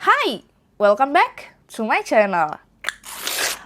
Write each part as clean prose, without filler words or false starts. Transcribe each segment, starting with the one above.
Hai, welcome back to my channel.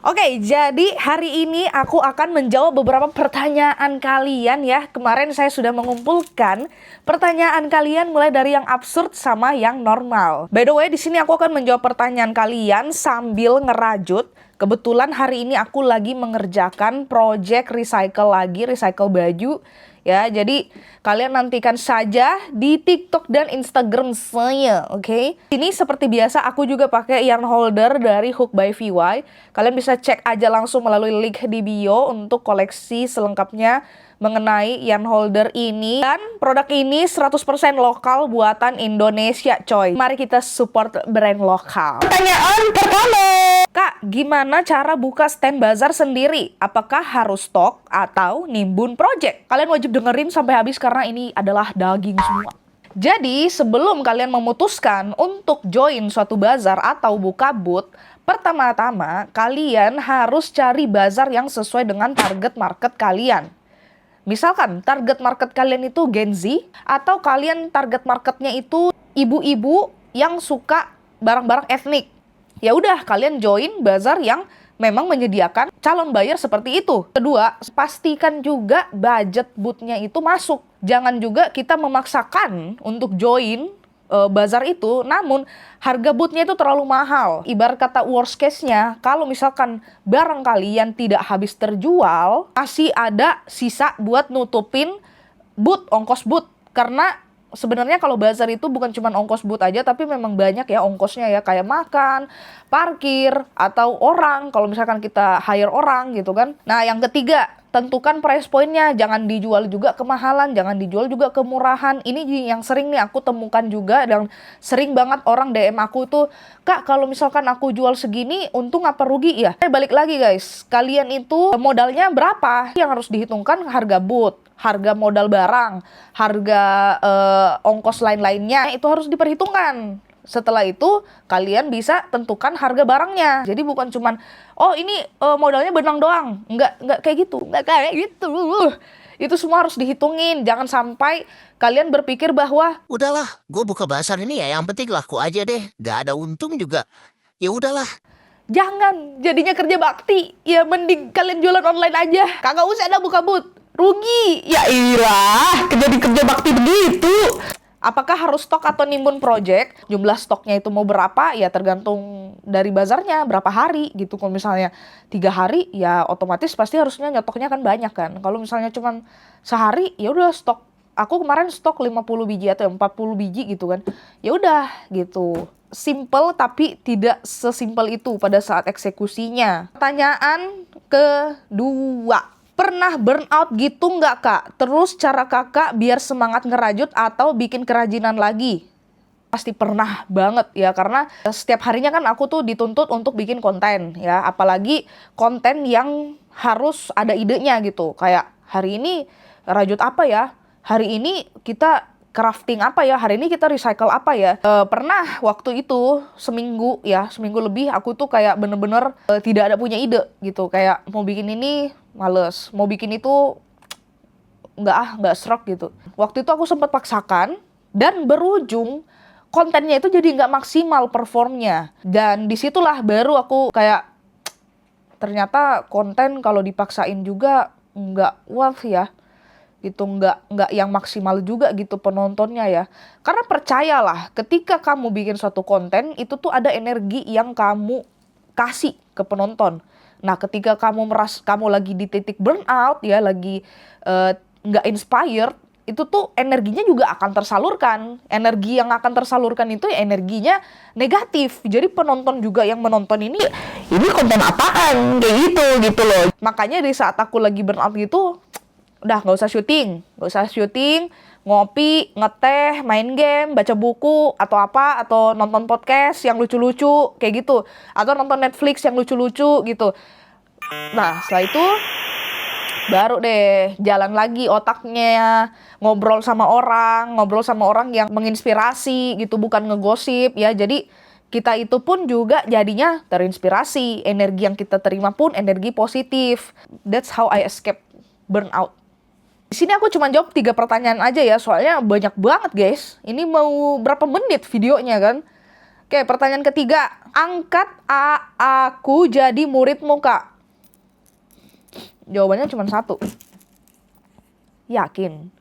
Oke, jadi hari ini aku akan menjawab beberapa pertanyaan kalian ya. Kemarin saya sudah mengumpulkan pertanyaan kalian mulai dari yang absurd sama yang normal. By the way, di sini aku akan menjawab pertanyaan kalian sambil ngerajut. Kebetulan hari ini aku lagi mengerjakan project recycle baju. Ya, jadi kalian nantikan saja di TikTok dan Instagram saya, oke? Ini seperti biasa aku juga pakai yarn holder dari Hook by VY. Kalian bisa cek aja langsung melalui link di bio untuk koleksi selengkapnya mengenai yarn holder ini. Dan produk ini 100% lokal buatan Indonesia, coy. Mari kita support brand lokal. Pertanyaan pertama. Kak, gimana cara buka stand bazar sendiri? Apakah harus stok atau nimbun project? Kalian wajib dengerin sampai habis karena ini adalah daging semua. Jadi, sebelum kalian memutuskan untuk join suatu bazar atau buka booth, pertama-tama kalian harus cari bazar yang sesuai dengan target market kalian. Misalkan target market kalian itu Gen Z, atau kalian target marketnya itu ibu-ibu yang suka barang-barang etnik. Ya udah, kalian join bazar yang memang menyediakan calon buyer seperti itu. Kedua, pastikan juga budget booth-nya itu masuk. Jangan juga kita memaksakan untuk join bazar itu, namun harga booth-nya itu terlalu mahal. Ibarat kata worst case-nya, kalau misalkan barang kalian tidak habis terjual, masih ada sisa buat nutupin booth, ongkos booth. Karena sebenarnya kalau bazar itu bukan cuma ongkos booth aja, tapi memang banyak ya ongkosnya ya, kayak makan, parkir, atau orang, kalau misalkan kita hire orang gitu kan. Nah, yang ketiga, tentukan price point-nya, jangan dijual juga kemahalan, jangan dijual juga kemurahan. Ini yang sering nih aku temukan juga, dan sering banget orang DM aku tuh, Kak, kalau misalkan aku jual segini, untung apa rugi ya? Balik lagi guys, kalian itu modalnya berapa? Yang harus dihitungkan harga booth, harga modal barang, harga ongkos lain-lainnya, itu harus diperhitungkan. Setelah itu, kalian bisa tentukan harga barangnya. Jadi bukan cuman, oh ini modalnya benang doang. Nggak kayak gitu. Nggak kayak gitu. Itu semua harus dihitungin. Jangan sampai kalian berpikir bahwa, Udahlah, gue buka bazar ini ya, yang penting laku aja deh. Gak ada untung juga. Ya udahlah. jangan jadinya kerja bakti. Ya mending kalian jualan online aja. Kagak usah ada buka booth. Rugi. Ya iyalah, kerja bakti begitu. Apakah harus stok atau nimbun project? Jumlah stoknya itu mau berapa? Ya tergantung dari bazarnya, berapa hari gitu. Kalau misalnya 3 hari, ya otomatis pasti harusnya nyotoknya kan banyak kan. Kalau misalnya cuma sehari, ya udah stok. Aku kemarin stok 50 biji atau 40 biji gitu kan. Ya udah gitu. Simple tapi tidak sesimpel itu pada saat eksekusinya. Pertanyaan kedua. Pernah burnout gitu nggak kak? Terus cara kakak biar semangat ngerajut atau bikin kerajinan lagi? Pasti pernah banget ya, karena setiap harinya kan aku tuh dituntut untuk bikin konten ya. Apalagi konten yang harus ada idenya gitu. Kayak hari ini rajut apa ya? Hari ini kita crafting apa ya? Hari ini kita recycle apa ya? Pernah waktu itu seminggu lebih aku tuh kayak bener-bener tidak ada punya ide gitu. Kayak mau bikin ini males, mau bikin itu nggak serok gitu. Waktu itu aku sempat paksakan dan berujung kontennya itu jadi nggak maksimal performnya. Dan disitulah baru aku kayak ternyata konten kalau dipaksain juga nggak worth ya. Gitu, nggak yang maksimal juga gitu penontonnya ya. Karena percayalah, ketika kamu bikin suatu konten itu tuh ada energi yang kamu kasih ke penonton. Nah, ketika kamu lagi di titik burnout ya, lagi nggak inspired, itu tuh energinya juga akan tersalurkan. Energi yang akan tersalurkan itu ya energinya negatif. Jadi penonton juga yang menonton ini konten apaan kayak gitu loh. Makanya di saat aku lagi burnout gitu, udah nggak usah syuting, ngopi, ngeteh, main game, baca buku atau apa, atau nonton podcast yang lucu-lucu kayak gitu, atau nonton Netflix yang lucu-lucu gitu. Nah, setelah itu baru deh jalan lagi otaknya, ngobrol sama orang yang menginspirasi gitu, bukan ngegosip ya. Jadi kita itu pun juga jadinya terinspirasi, energi yang kita terima pun energi positif. That's how I escape burnout. Di sini aku cuma jawab 3 pertanyaan aja ya, soalnya banyak banget guys. Ini mau berapa menit videonya kan? Oke, pertanyaan ketiga. Angkat aku jadi muridmu, Kak. Jawabannya cuma satu. Yakin?